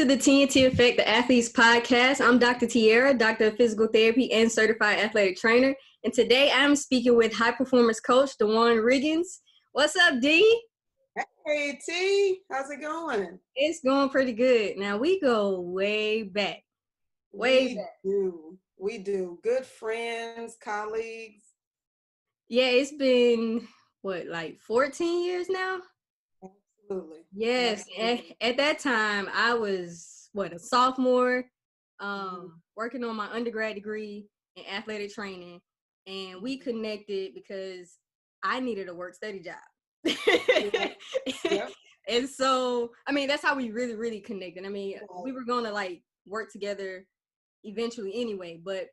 to the TNT Effect, the Athletes Podcast. I'm Dr. Tiara, Doctor of Physical Therapy and Certified Athletic Trainer. And today I'm speaking with high performance coach, Dwan Riggins. What's up, D? Hey, T. How's it going? It's going pretty good. Now, we go way back. We do. Good friends, colleagues. Yeah, it's been, 14 years now? Absolutely. Yes. At that time, I was, a sophomore, working on my undergrad degree in athletic training. And we connected because I needed a work-study job. Yep. And so, that's how we really, really connected. We were going to, work together eventually anyway, but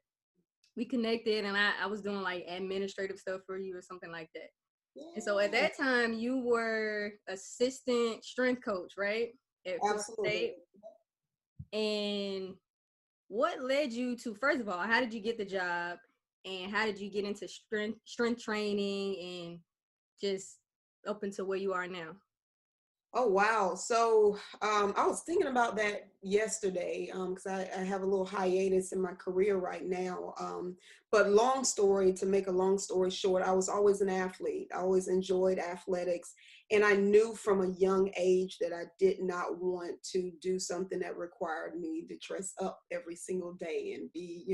we connected, and I was doing, administrative stuff for you or something like that. Yeah. And so at that time, you were assistant strength coach, right? At Florida State. And what led you to, first of all, how did you get the job, and how did you get into strength training and just up until where you are now? Oh, wow. So I was thinking about that yesterday because I have a little hiatus in my career right now. But to make a long story short, I was always an athlete. I always enjoyed athletics. And I knew from a young age that I did not want to do something that required me to dress up every single day and be,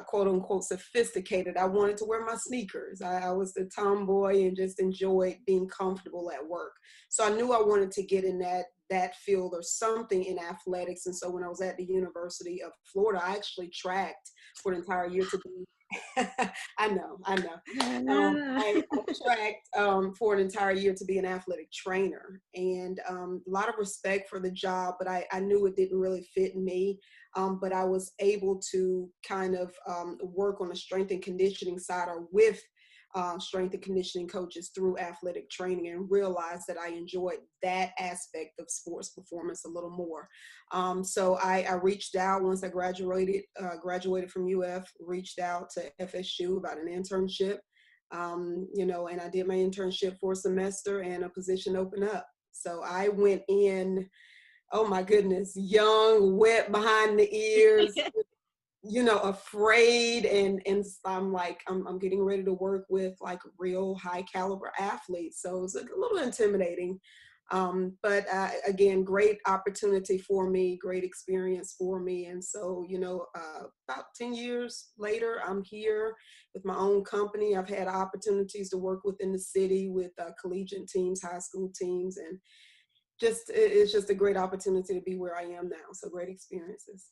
quote unquote sophisticated. I wanted to wear my sneakers. I was the tomboy and just enjoyed being comfortable at work. So I knew I wanted to get in that field or something in athletics. And so when I was at the University of Florida, I actually tracked for an entire year to be I know. I tracked for an entire year to be an athletic trainer, and a lot of respect for the job, but I knew it didn't really fit me. But I was able to kind of work on the strength and conditioning side or with strength and conditioning coaches through athletic training, and realized that I enjoyed that aspect of sports performance a little more. So I reached out once I graduated from UF, reached out to FSU about an internship, and I did my internship for a semester and a position opened up. So I went in, oh my goodness, young, wet behind the ears, afraid, and I'm getting ready to work with real high caliber athletes. So it was a little intimidating. But again, great opportunity for me, great experience for me. And so, about 10 years later, I'm here with my own company. I've had opportunities to work within the city with collegiate teams, high school teams, and it's just a great opportunity to be where I am now. So great experiences.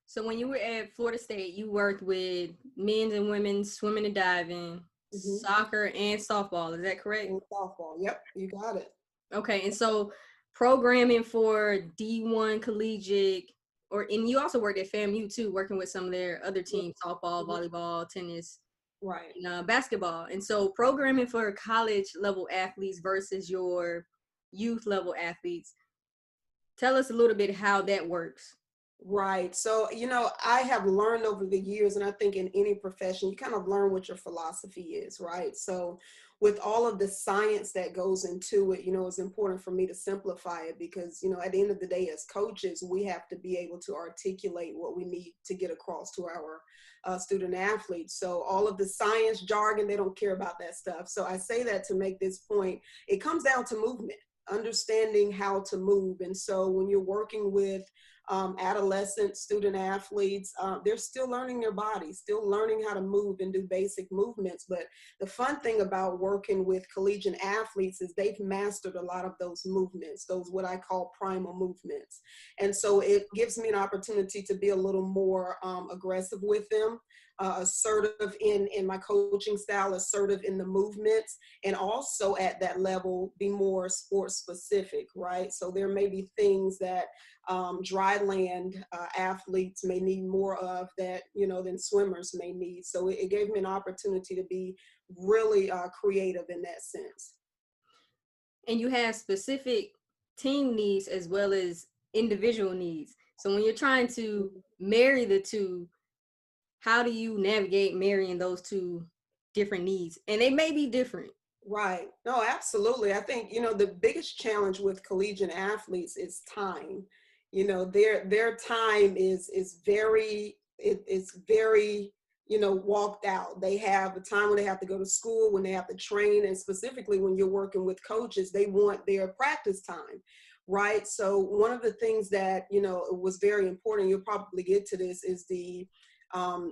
So when you were at Florida State, you worked with men's and women's swimming and diving, soccer and softball. Is that correct? And softball. Yep, you got it. Okay, and so programming for D1 collegiate, and you also worked at FAMU too, working with some of their other teams, softball, volleyball, tennis, right, and basketball. And so programming for college level athletes versus your youth level athletes. Tell us a little bit how that works. Right. So, I have learned over the years, and I think in any profession, you kind of learn what your philosophy is, right? So with all of the science that goes into it, it's important for me to simplify it because, at the end of the day, as coaches, we have to be able to articulate what we need to get across to our student athletes. So all of the science jargon, they don't care about that stuff. So I say that to make this point. It comes down to movement, understanding how to move. And so when you're working with adolescent student athletes, they're still learning their body, still learning how to move and do basic movements. But the fun thing about working with collegiate athletes is they've mastered a lot of those movements, those what I call primal movements. And so it gives me an opportunity to be a little more aggressive with them, assertive in my coaching style, assertive in the movements, and also at that level be more sports specific, right? So there may be things that dry land athletes may need more of that, than swimmers may need. So it gave me an opportunity to be really creative in that sense. And you have specific team needs as well as individual needs. So when you're trying to marry the two, how do you navigate marrying those two different needs? And they may be different. Right. No, absolutely. I think, the biggest challenge with collegiate athletes is time. their time is very, it's very, walked out. They have a time when they have to go to school, when they have to train, and specifically when you're working with coaches, they want their practice time, right? So one of the things that, was very important, you'll probably get to this, is the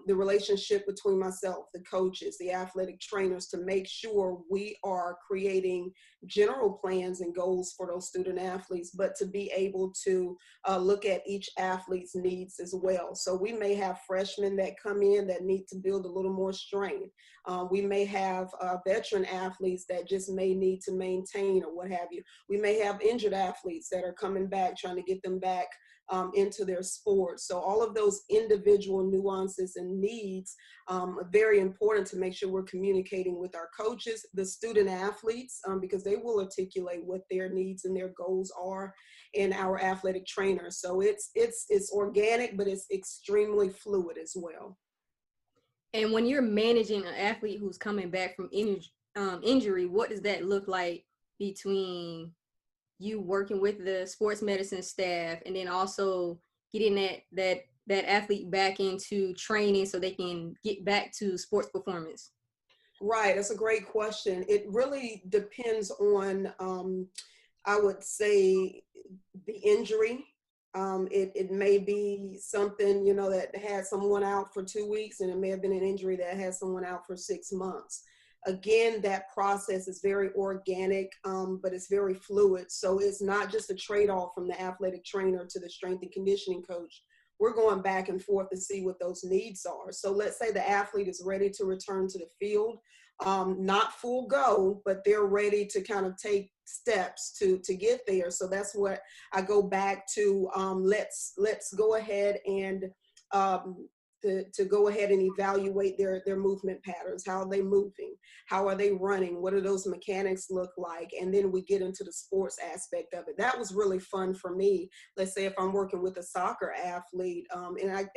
relationship between myself, the coaches, the athletic trainers, to make sure we are creating general plans and goals for those student athletes, but to be able to look at each athlete's needs as well. So we may have freshmen that come in that need to build a little more strength. We may have veteran athletes that just may need to maintain or what have you. We may have injured athletes that are coming back, trying to get them back into their sport. So all of those individual nuances and needs are very important to make sure we're communicating with our coaches, the student athletes, because they will articulate what their needs and their goals are, and our athletic trainers. So it's organic, but it's extremely fluid as well. And when you're managing an athlete who's coming back from injury, what does that look like between you working with the sports medicine staff and then also getting that athlete back into training so they can get back to sports performance? Right, that's a great question. It really depends on, I would say, the injury. It may be something, that had someone out for 2 weeks, and it may have been an injury that had someone out for 6 months. Again, that process is very organic, but it's very fluid. So it's not just a trade-off from the athletic trainer to the strength and conditioning coach. We're going back and forth to see what those needs are. So let's say the athlete is ready to return to the field, not full go, but they're ready to kind of take steps to get there. So that's what I go back to. Let's go ahead and to go ahead and evaluate their movement patterns. How are they moving? How are they running? What do those mechanics look like? And then we get into the sports aspect of it. That was really fun for me. Let's say if I'm working with a soccer athlete, and I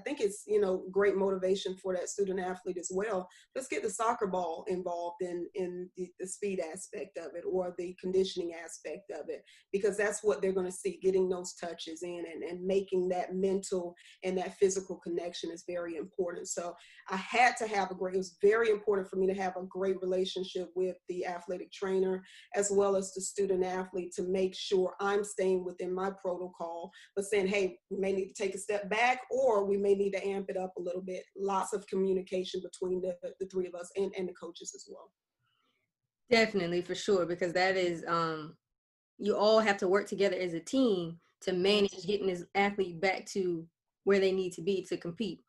think it's, great motivation for that student athlete as well. Let's get the soccer ball involved in the speed aspect of it, or the conditioning aspect of it, because that's what they're going to see, getting those touches in and making that mental and that physical connection is very important. So I had to have it was very important for me to have a great relationship with the athletic trainer as well as the student athlete, to make sure I'm staying within my protocol, but saying, hey, we may need to take a step back, or we may need to amp it up a little bit. Lots of communication between the three of us and the coaches as well. Definitely, for sure, because that is, you all have to work together as a team to manage getting this athlete back to where they need to be to compete.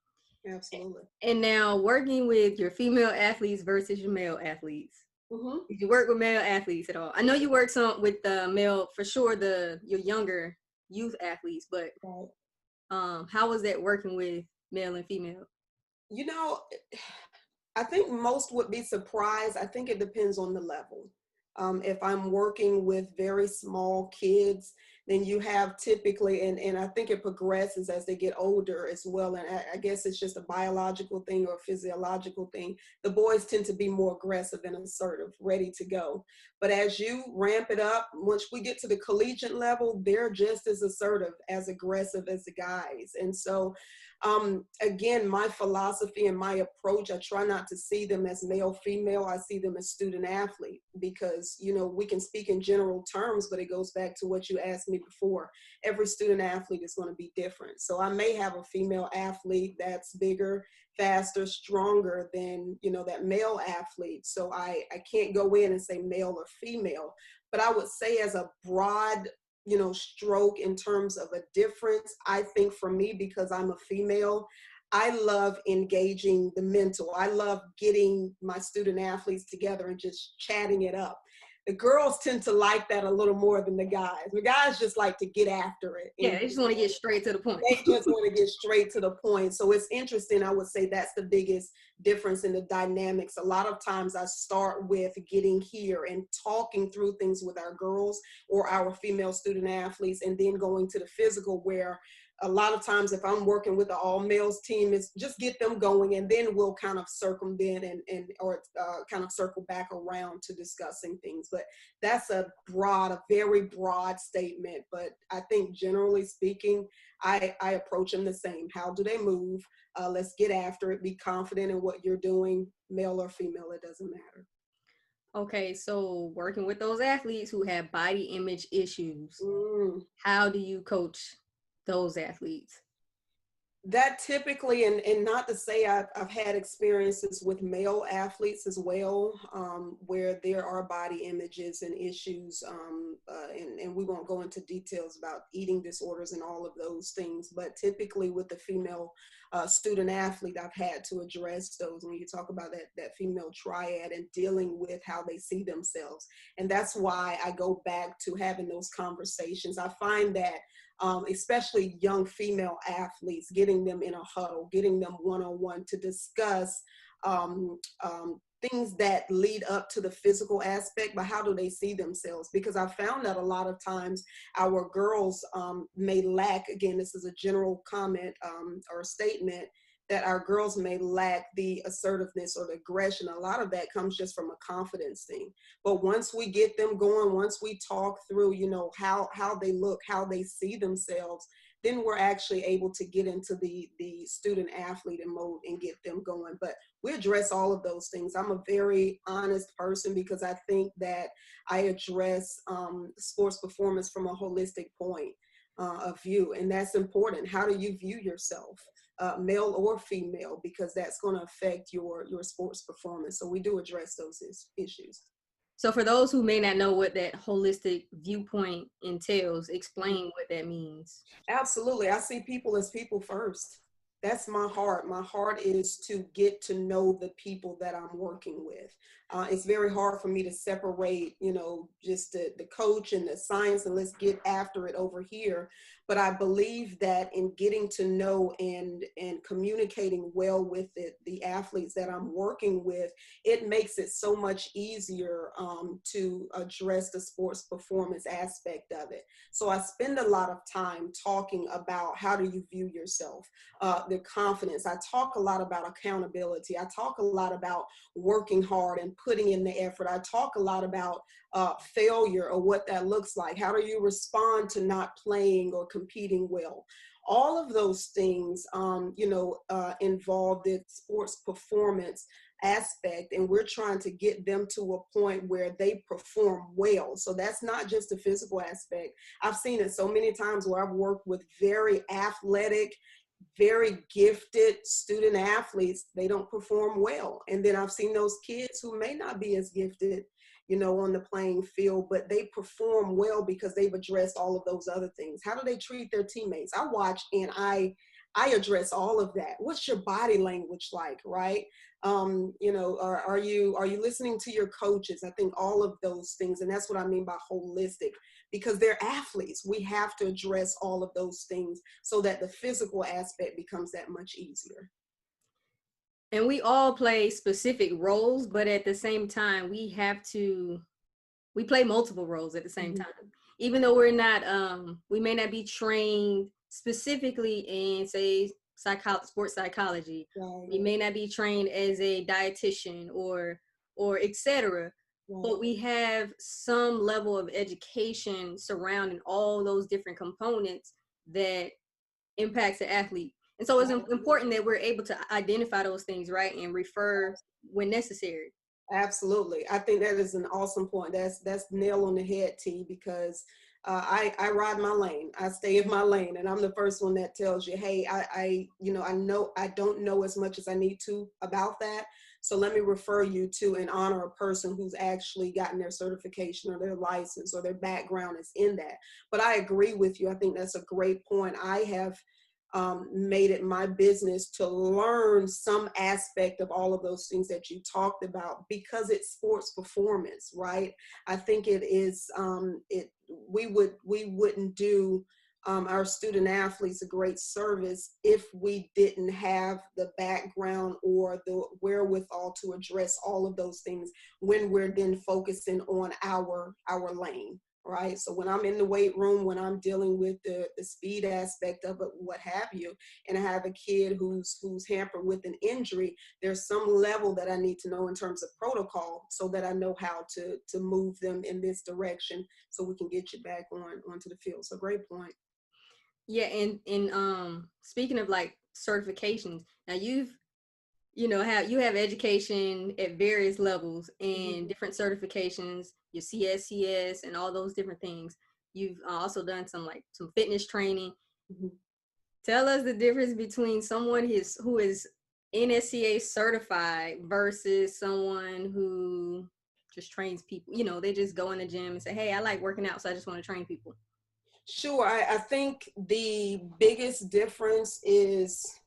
Absolutely. And now, working with your female athletes versus your male athletes. Mm-hmm. Did you work with male athletes at all? I know you work some with the male, for sure, your younger youth athletes, but how was that working with male and female? I think most would be surprised. I think it depends on the level. If I'm working with very small kids, then you have typically, and I think it progresses as they get older as well. And I guess it's just a biological thing or a physiological thing. The boys tend to be more aggressive and assertive, ready to go. But as you ramp it up, once we get to the collegiate level, they're just as assertive, as aggressive as the guys. And so, again, my philosophy and my approach, I try not to see them as male, female. I see them as student athlete, because, we can speak in general terms, but it goes back to what you asked me before. Every student athlete is going to be different. So I may have a female athlete that's bigger, faster, stronger than, that male athlete. So I can't go in and say male or female, but I would say as a broad stroke in terms of a difference, I think for me, because I'm a female, I love engaging the mental. I love getting my student athletes together and just chatting it up. The girls tend to like that a little more than the guys. The guys just like to get after it. Yeah, they just want to get straight to the point. They just want to get straight to the point. So it's interesting. I would say that's the biggest difference in the dynamics. A lot of times I start with getting here and talking through things with our girls or our female student athletes, and then going to the physical, where a lot of times if I'm working with the all males team, it's just get them going, and then we'll kind of circumvent or kind of circle back around to discussing things. But that's a very broad statement. But I think generally speaking, I approach them the same. How do they move? Let's get after it. Be confident in what you're doing, male or female, it doesn't matter. Okay, so working with those athletes who have body image issues, how do you coach those athletes? That typically, and not to say I've had experiences with male athletes as well, where there are body images and issues, and we won't go into details about eating disorders and all of those things, but typically with the female student athlete, I've had to address those when you talk about that female triad and dealing with how they see themselves. And that's why I go back to having those conversations. I find that especially young female athletes, getting them in a huddle, getting them one-on-one to discuss things that lead up to the physical aspect, but how do they see themselves? Because I found that a lot of times our girls may lack, again, this is a general comment or statement, that our girls may lack the assertiveness or the aggression. A lot of that comes just from a confidence thing. But once we get them going, once we talk through, how they look, how they see themselves, then we're actually able to get into the student athlete mode and get them going. But we address all of those things. I'm a very honest person because I think that I address sports performance from a holistic point of view. And that's important. How do you view yourself? Male or female, because that's going to affect your sports performance. So we do address those issues. So for those who may not know what that holistic viewpoint entails, explain what that means. Absolutely. I see people as people first. That's my heart. My heart is to get to know the people that I'm working with. It's very hard for me to separate, just the coach and the science and let's get after it over here. But I believe that in getting to know and communicating well with the athletes that I'm working with, it makes it so much easier to address the sports performance aspect of it. So I spend a lot of time talking about how do you view yourself, the confidence. I talk a lot about accountability. I talk a lot about working hard and putting in the effort. I talk a lot about failure or what that looks like. How do you respond to not playing or competing well? All of those things, involve the sports performance aspect, and we're trying to get them to a point where they perform well. So that's not just the physical aspect. I've seen it so many times where I've worked with very athletic, very gifted student athletes. They don't perform well. And then I've seen those kids who may not be as gifted, on the playing field, but they perform well because they've addressed all of those other things. How do they treat their teammates? I watch and I address all of that. What's your body language like, right? Are you listening to your coaches? I think all of those things, and that's what I mean by holistic, because they're athletes. We have to address all of those things so that the physical aspect becomes that much easier. And we all play specific roles, but at the same time, we play multiple roles at the same time. Even though we may not be trained specifically in, say, sports psychology. Right. We may not be trained as a dietitian or etc. Right. But we have some level of education surrounding all those different components that impacts the athlete. And so it's important that we're able to identify those things, right, and refer when necessary. Absolutely. I think that is an awesome point. That's nail on the head, T, because I ride my lane. I stay in my lane, and I'm the first one that tells you, hey, I know I don't know as much as I need to about that. So let me refer you to and honor a person who's actually gotten their certification or their license or their background is in that. But I agree with you. I think that's a great point. I have made it my business to learn some aspect of all of those things that you talked about because it's sports performance, right? I think it is, we wouldn't do our student athletes a great service if we didn't have the background or the wherewithal to address all of those things when we're then focusing on our lane. right? So when I'm in the weight room, when I'm dealing with the speed aspect of it, what have you, and I have a kid who's hampered with an injury, there's some level that I need to know in terms of protocol so that I know how to move them in this direction so we can get you back onto the field. So great point. Yeah, and speaking of like certifications, now you have education at various levels and different certifications, your CSCS and all those different things. You've also done some fitness training. Mm-hmm. Tell us the difference between someone who is NSCA certified versus someone who just trains people. They just go in the gym and say, "Hey, I like working out, so I just want to train people." Sure. I think the biggest difference is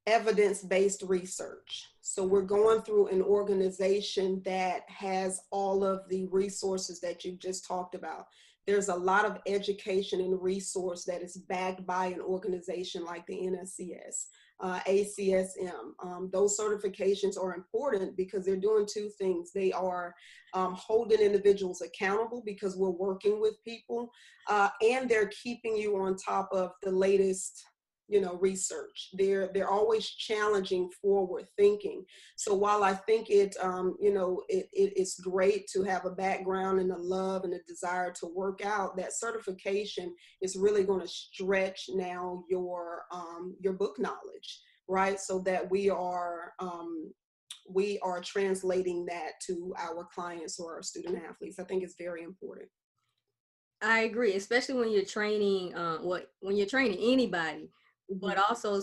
evidence-based research. So we're going through an organization that has all of the resources that you just talked about. There's a lot of education and resource that is backed by an organization like the NSCS, ACSM. Those certifications are important because they're doing two things. They are holding individuals accountable because we're working with people, and they're keeping you on top of the latest research. They're always challenging forward thinking. So while I think it's great to have a background and a love and a desire to work out, that certification is really going to stretch now your book knowledge, right? So that we are translating that to our clients or our student athletes. I think it's very important. I agree, especially when you're training when you're training anybody, but also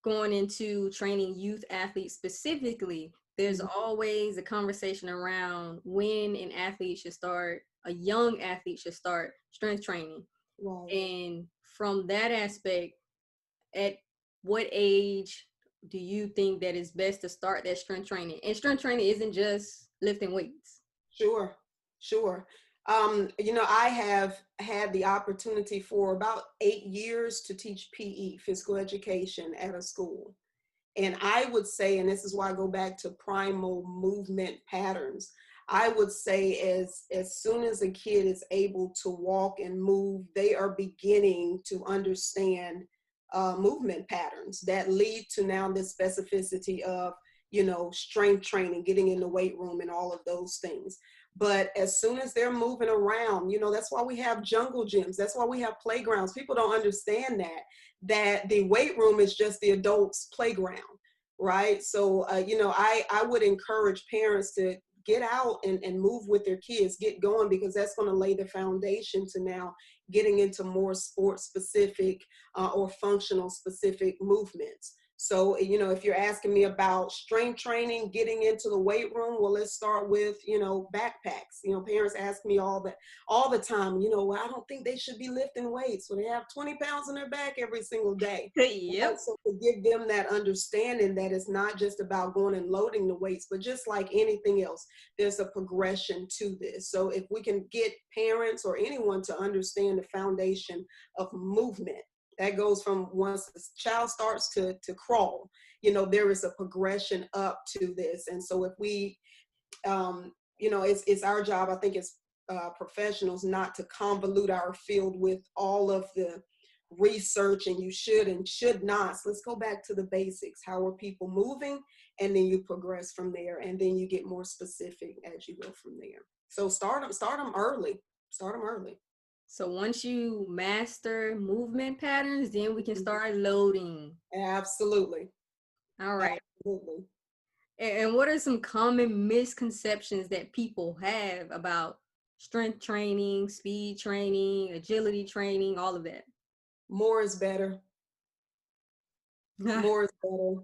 going into training youth athletes specifically. There's always a conversation around when a young athlete should start strength training. Right. And from that aspect, at what age do you think that it's best to start that strength training? And strength training isn't just lifting weights. Sure. I have had the opportunity for about 8 years to teach PE, physical education, at a school. And I would say, and this is why I go back to primal movement patterns, I would say as soon as a kid is able to walk and move, they are beginning to understand movement patterns that lead to now this specificity of, strength training, getting in the weight room and all of those things. But as soon as they're moving around, that's why we have jungle gyms. That's why we have playgrounds. People don't understand that the weight room is just the adults' playground, right? So, I would encourage parents to get out and move with their kids, get going, because that's going to lay the foundation to now getting into more sports specific or functional specific movements. So, if you're asking me about strength training, getting into the weight room, well, let's start with, backpacks. Parents ask me all the time, well, I don't think they should be lifting weights. So they have 20 pounds on their back every single day. Yep. So to give them that understanding that it's not just about going and loading the weights, but just like anything else, there's a progression to this. So if we can get parents or anyone to understand the foundation of movement, that goes from once the child starts to crawl, there is a progression up to this. And so if we, it's our job, I think, as professionals, not to convolute our field with all of the research and you should and should not. So let's go back to the basics. How are people moving? And then you progress from there. And then you get more specific as you go from there. So start them early. Start them early. So once you master movement patterns, then we can start loading. Absolutely. All right. Absolutely. And what are some common misconceptions that people have about strength training, speed training, agility training, all of that? More is better. More is better.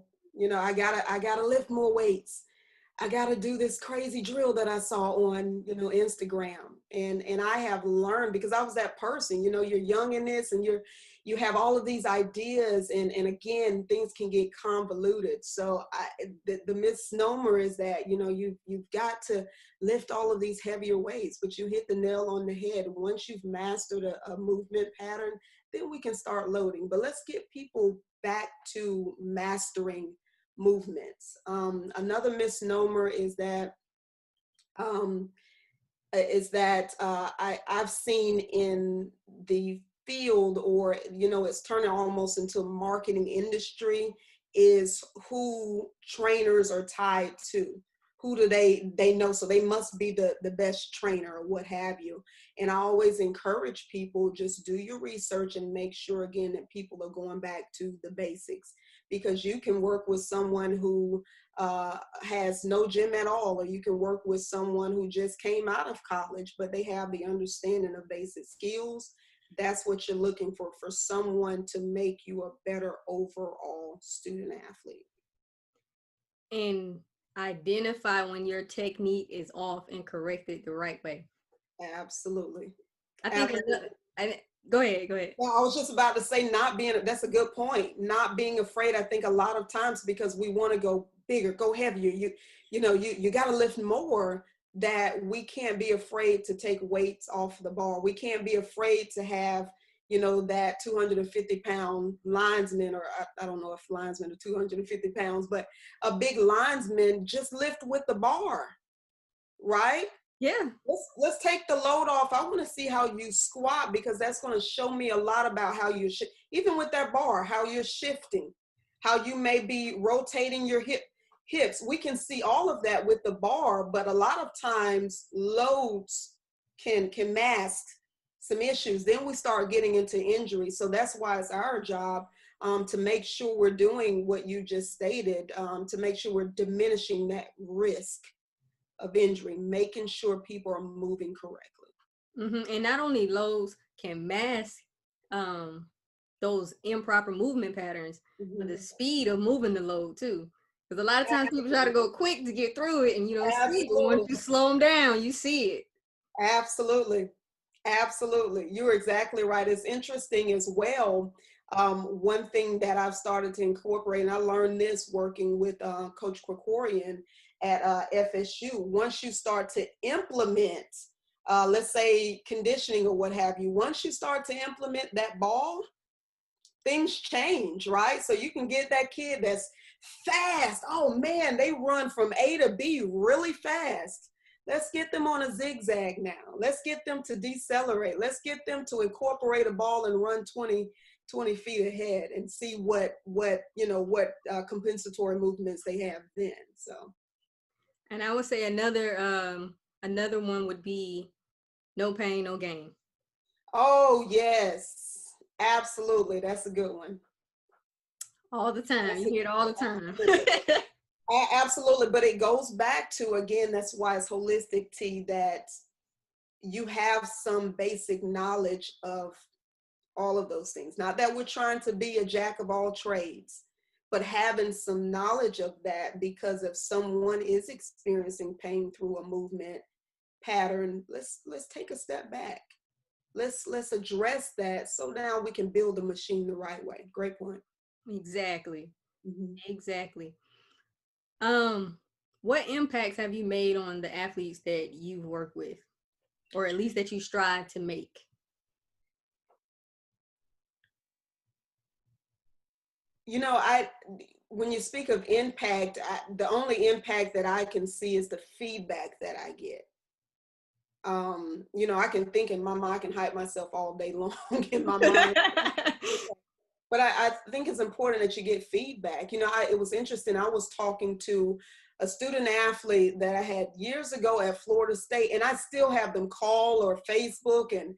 I gotta lift more weights. I got to do this crazy drill that I saw on, Instagram. And I have learned, because I was that person, you're young in this and you have all of these ideas and again, things can get convoluted. So the misnomer is that, you've got to lift all of these heavier weights, but you hit the nail on the head. Once you've mastered a movement pattern, then we can start loading. But let's get people back to mastering movements. Another misnomer is that is that I've seen in the field, or it's turning almost into a marketing industry, is who trainers are tied to. Who do they know? So they must be the best trainer or what have you. And I always encourage people, just do your research and make sure again that people are going back to the basics, because you can work with someone who has no gym at all, or you can work with someone who just came out of college, but they have the understanding of basic skills. That's what you're looking for someone to make you a better overall student athlete. And identify when your technique is off and correct it the right way. Absolutely. I think go ahead. Well, I was just about to say, that's a good point. Not being afraid. I think a lot of times, because we want to go bigger, go heavier, you got to lift more, that we can't be afraid to take weights off the bar. We can't be afraid to have, that 250-pound linesman, or I don't know if linesmen are 250 pounds, but a big linesman just lift with the bar, right? Yeah. Let's take the load off. I want to see how you squat, because that's going to show me a lot about how you even with that bar, how you're shifting, how you may be rotating your hips. We can see all of that with the bar, but a lot of times loads can mask some issues. Then we start getting into injury. So that's why it's our job to make sure we're doing what you just stated, to make sure we're diminishing that risk of injury, making sure people are moving correctly. Mm-hmm. And not only loads can mask those improper movement patterns, but the speed of moving the load too. Because a lot of times people try to go quick to get through it, and you don't see it. But once you slow them down, you see it. Absolutely. You're exactly right. It's interesting as well. One thing that I've started to incorporate, and I learned this working with Coach Krikorian at FSU, once you start to implement, let's say conditioning or what have you, once you start to implement that ball, things change, right? So you can get that kid that's fast. Oh man, they run from A to B really fast. Let's get them on a zigzag now. Let's get them to decelerate. Let's get them to incorporate a ball and run 20 feet ahead, and see what compensatory movements they have then. So. And I would say another one would be no pain, no gain. Oh yes, absolutely. That's a good one. All the time. You hear it all the time. Absolutely. But it goes back to, again, that's why it's holistic, T, that you have some basic knowledge of all of those things. Not that we're trying to be a jack of all trades, but having some knowledge of that, because if someone is experiencing pain through a movement pattern, let's take a step back. Let's address that, so now we can build the machine the right way. Great point. Exactly. Mm-hmm. Exactly. What impacts have you made on the athletes that you've worked with, or at least that you strive to make? When you speak of impact, the only impact that I can see is the feedback that I get. I can think in my mind, I can hype myself all day long in my mind. But I think it's important that you get feedback. It was interesting. I was talking to a student athlete that I had years ago at Florida State, and I still have them call or Facebook and,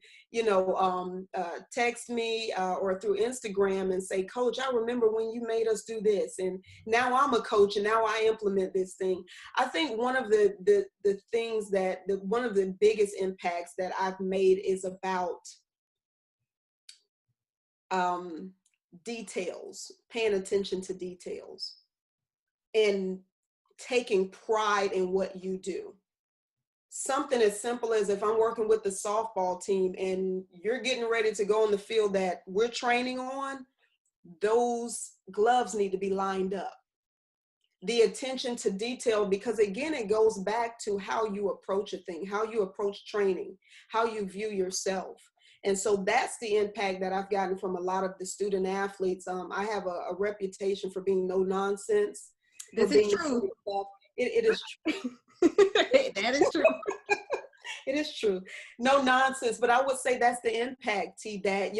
text me or through Instagram and say, Coach, I remember when you made us do this, and now I'm a coach and now I implement this thing. I think one of the things one of the biggest impacts that I've made is about details, paying attention to details, and taking pride in what you do. Something as simple as, if I'm working with the softball team and you're getting ready to go on the field that we're training on, those gloves need to be lined up. The attention to detail, because again, it goes back to how you approach a thing, how you approach training, how you view yourself. And so that's the impact that I've gotten from a lot of the student athletes. I have a reputation for being no nonsense. This is true. It is true. That is true. It is true. No nonsense. But I would say that's the impact, T, that,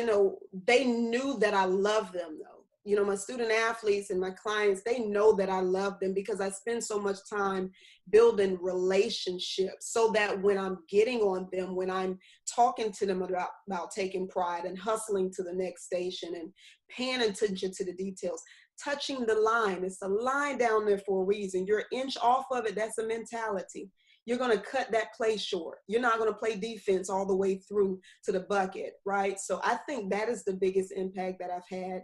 they knew that I love them though. My student athletes and my clients, they know that I love them because I spend so much time building relationships so that when I'm getting on them, when I'm talking to them about taking pride and hustling to the next station and paying attention to the details, touching the line. It's a line down there for a reason. You're an inch off of it. That's a mentality. You're going to cut that play short. You're not going to play defense all the way through to the bucket, right? So I think that is the biggest impact that I've had,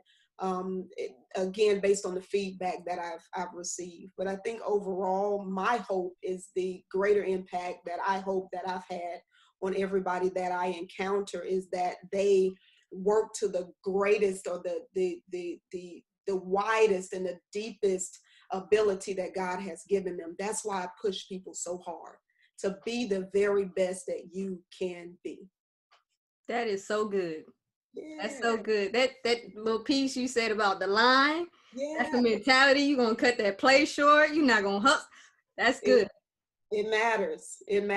again, based on the feedback that I've received. But I think overall, my hope is the greater impact that I hope that I've had on everybody that I encounter is that they work to the greatest or the widest and the deepest ability that God has given them. That's why I push people so hard to be the very best that you can be. That is so good. Yeah. That's so good. That little piece you said about the line, that's the Yeah. mentality. You're gonna cut that play short. You're not gonna hustle. That's good. It matters. And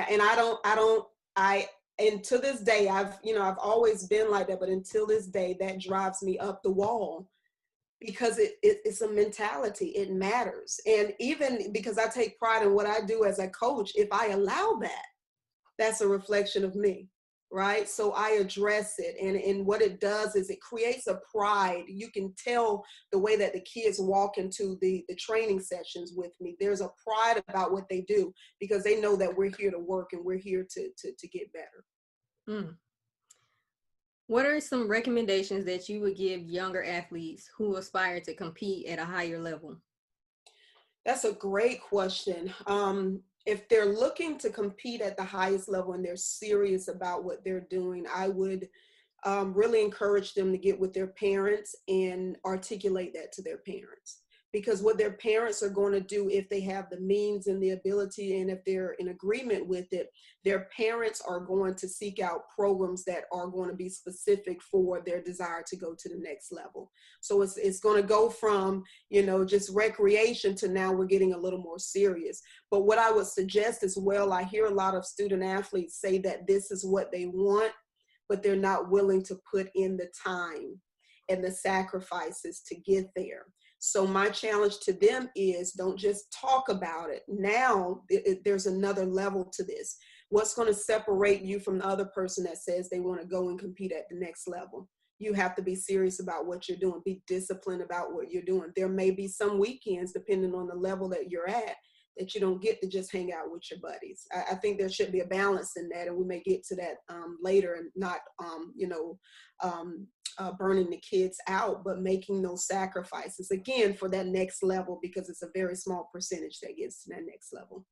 and to this day, I've always been like that, but until this day, that drives me up the wall because it's a mentality. It matters. And even because I take pride in what I do as a coach, if I allow that, that's a reflection of me, right? So I address it. And what it does is it creates a pride. You can tell the way that the kids walk into the training sessions with me. There's a pride about what they do because they know that we're here to work and we're here to get better. Mm. What are some recommendations that you would give younger athletes who aspire to compete at a higher level? That's a great question. If they're looking to compete at the highest level and they're serious about what they're doing, I would really encourage them to get with their parents and articulate that to their parents. Because what their parents are going to do, if they have the means and the ability, and if they're in agreement with it, their parents are going to seek out programs that are going to be specific for their desire to go to the next level. So it's going to go from, just recreation to now we're getting a little more serious. But what I would suggest as well, I hear a lot of student athletes say that this is what they want, but they're not willing to put in the time and the sacrifices to get there. So my challenge to them is don't just talk about it. Now there's another level to this. What's going to separate you from the other person that says they want to go and compete at the next level? You have to be serious about what you're doing. Be disciplined about what you're doing. There may be some weekends, depending on the level that you're at, that you don't get to just hang out with your buddies. I think there should be a balance in that, and we may get to that later, and not, burning the kids out, but making those sacrifices, again, for that next level, because it's a very small percentage that gets to that next level.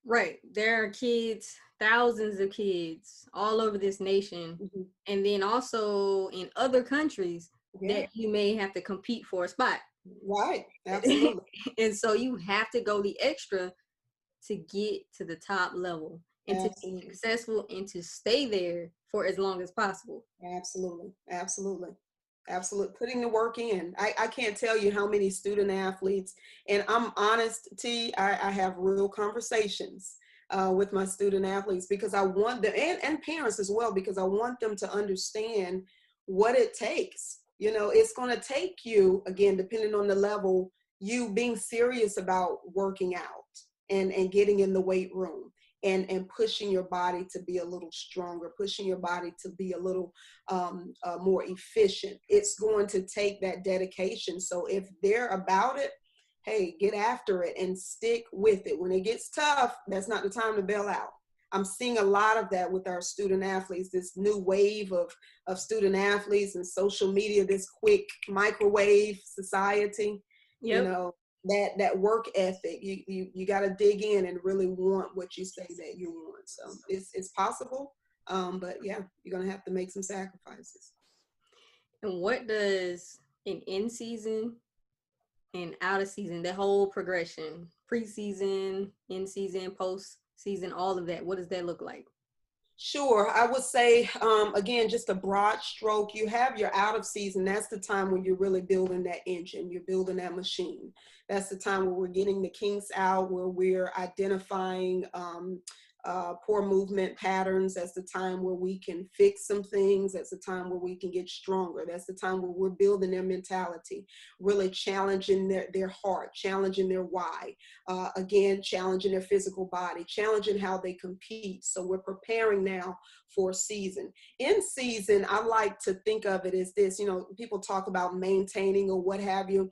Right. There are kids, thousands of kids all over this nation, mm-hmm. and then also in other countries that you may have to compete for a spot. Right. Absolutely. And so you have to go the extra to get to the top level and Absolutely. to be successful and to stay there for as long as possible. Absolutely. Absolutely. Absolutely. Putting the work in. I can't tell you how many student athletes, and I'm honest, T, I have real conversations with my student athletes because I want them, and parents as well, because I want them to understand what it takes. It's going to take you, again, depending on the level, you being serious about working out and getting in the weight room. And pushing your body to be a little stronger, pushing your body to be a little more efficient. It's going to take that dedication. So if they're about it, hey, get after it and stick with it. When it gets tough, that's not the time to bail out. I'm seeing a lot of that with our student athletes, this new wave of student athletes and social media, this quick microwave society. Yep. That work ethic, you got to dig in and really want what you say that you want. So it's possible, but yeah, you're gonna have to make some sacrifices. And what does an in season and out of season, the whole progression, preseason, in season, post season, all of that, what does that look like? Sure. I would say, again, just a broad stroke, you have your out of season. That's the time when you're really building that engine. You're building that machine. That's the time where we're getting the kinks out, where we're identifying poor movement patterns. That's the time where we can fix some things. That's the time where we can get stronger. That's the time where we're building their mentality, really challenging their heart, challenging their why, again, challenging their physical body, challenging how they compete. So we're preparing now for season. In season, I like to think of it as this, people talk about maintaining or what have you.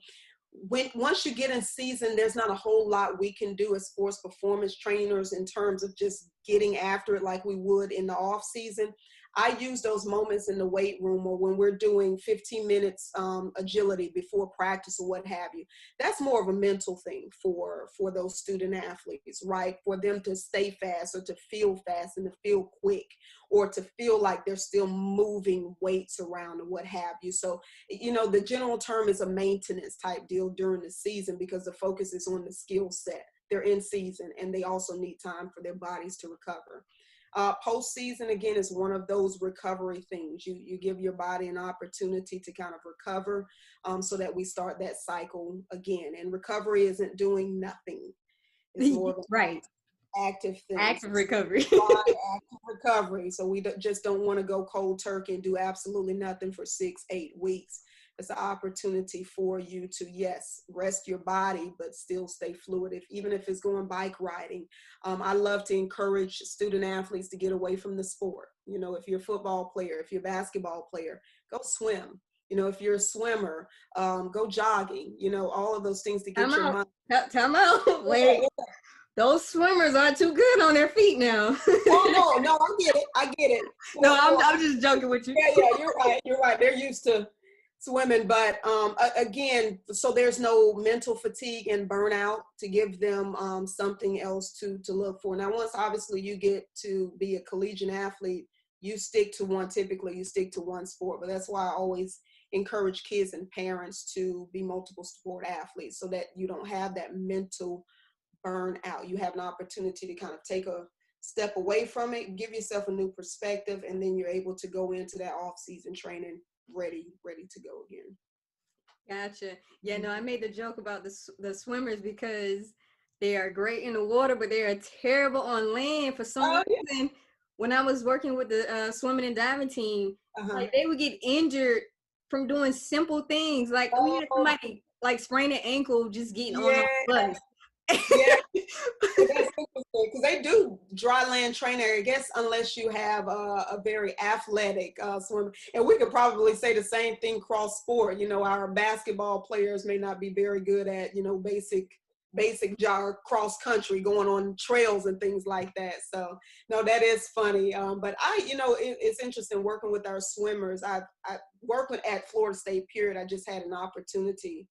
Once you get in season, there's not a whole lot we can do as sports performance trainers in terms of just getting after it like we would in the off season. I use those moments in the weight room or when we're doing 15 minutes agility before practice or what have you. That's more of a mental thing for those student athletes, right? For them to stay fast or to feel fast and to feel quick or to feel like they're still moving weights around or what have you. So, the general term is a maintenance type deal during the season because the focus is on the skill set. They're in season and they also need time for their bodies to recover. Postseason, again, is one of those recovery things. You give your body an opportunity to kind of recover so that we start that cycle again. And recovery isn't doing nothing. It's more of an right. active thing. Active recovery. Active recovery. So we just don't want to go cold turkey and do absolutely nothing for 6-8 weeks. It's an opportunity for you to, yes, rest your body, but still stay fluid. Even if it's going bike riding. I love to encourage student athletes to get away from the sport. If you're a football player, if you're a basketball player, go swim. If you're a swimmer, go jogging, all of those things to get your mind. Time out. Wait. Those swimmers aren't too good on their feet now. Oh, no, I get it. No, I'm just joking with you. Yeah, you're right. They're used to swimming, but again, so there's no mental fatigue and burnout to give them something else to look for. Now, once obviously you get to be a collegiate athlete, you stick to one sport, but that's why I always encourage kids and parents to be multiple sport athletes so that you don't have that mental burnout. You have an opportunity to kind of take a step away from it, give yourself a new perspective, and then you're able to go into that off-season training ready to go again. Gotcha. Yeah, no, I made the joke about the swimmers because they are great in the water, but they are terrible on land for some reason. When I was working with the swimming and diving team, like they would get injured from doing simple things. Like we had somebody like sprain an ankle just getting on the bus. Yeah, that's interesting because they do dry land training, I guess, unless you have a very athletic swimmer. And we could probably say the same thing cross sport. Our basketball players may not be very good at, basic jog cross country going on trails and things like that. So no, that is funny. But it's interesting working with our swimmers. I work at Florida State, period. I just had an opportunity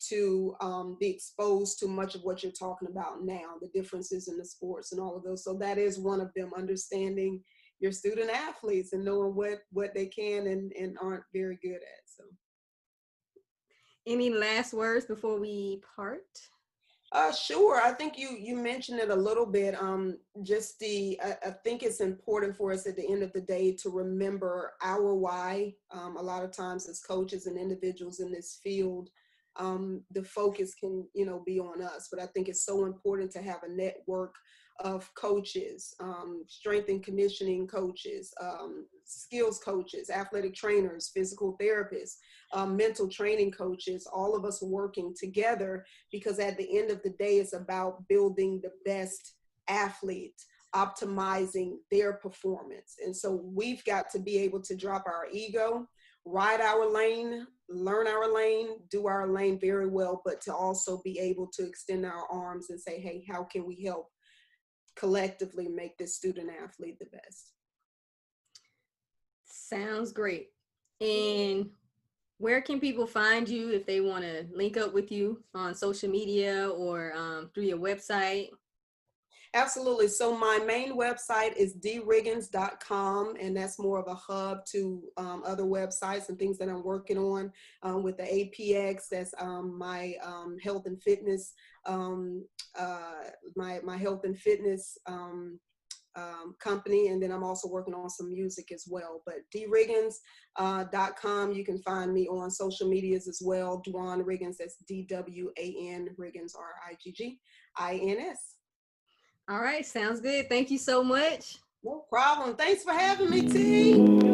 to be exposed to much of what you're talking about now, the differences in the sports and all of those. So that is one of them, understanding your student athletes and knowing what they can and aren't very good at. So, any last words before we part? Sure. I think you mentioned it a little bit. I think it's important for us at the end of the day to remember our why. A lot of times as coaches and individuals in this field, the focus can, be on us. But I think it's so important to have a network of coaches, strength and conditioning coaches, skills coaches, athletic trainers, physical therapists, mental training coaches, all of us working together, because at the end of the day, it's about building the best athlete, optimizing their performance. And so we've got to be able to drop our ego, ride our lane, learn our lane, do our lane very well, but to also be able to extend our arms and say, hey, how can we help collectively make this student athlete the best? Sounds great. And where can people find you if they want to link up with you on social media or through your website? Absolutely. So my main website is driggins.com, and that's more of a hub to other websites and things that I'm working on with the APX. That's my health and fitness, my health and fitness company, and then I'm also working on some music as well. But driggins.com, you can find me on social medias as well. Dwan Riggins, that's DWAN Riggins, RIGGINS. All right, sounds good. Thank you so much. No problem. Thanks for having me, T.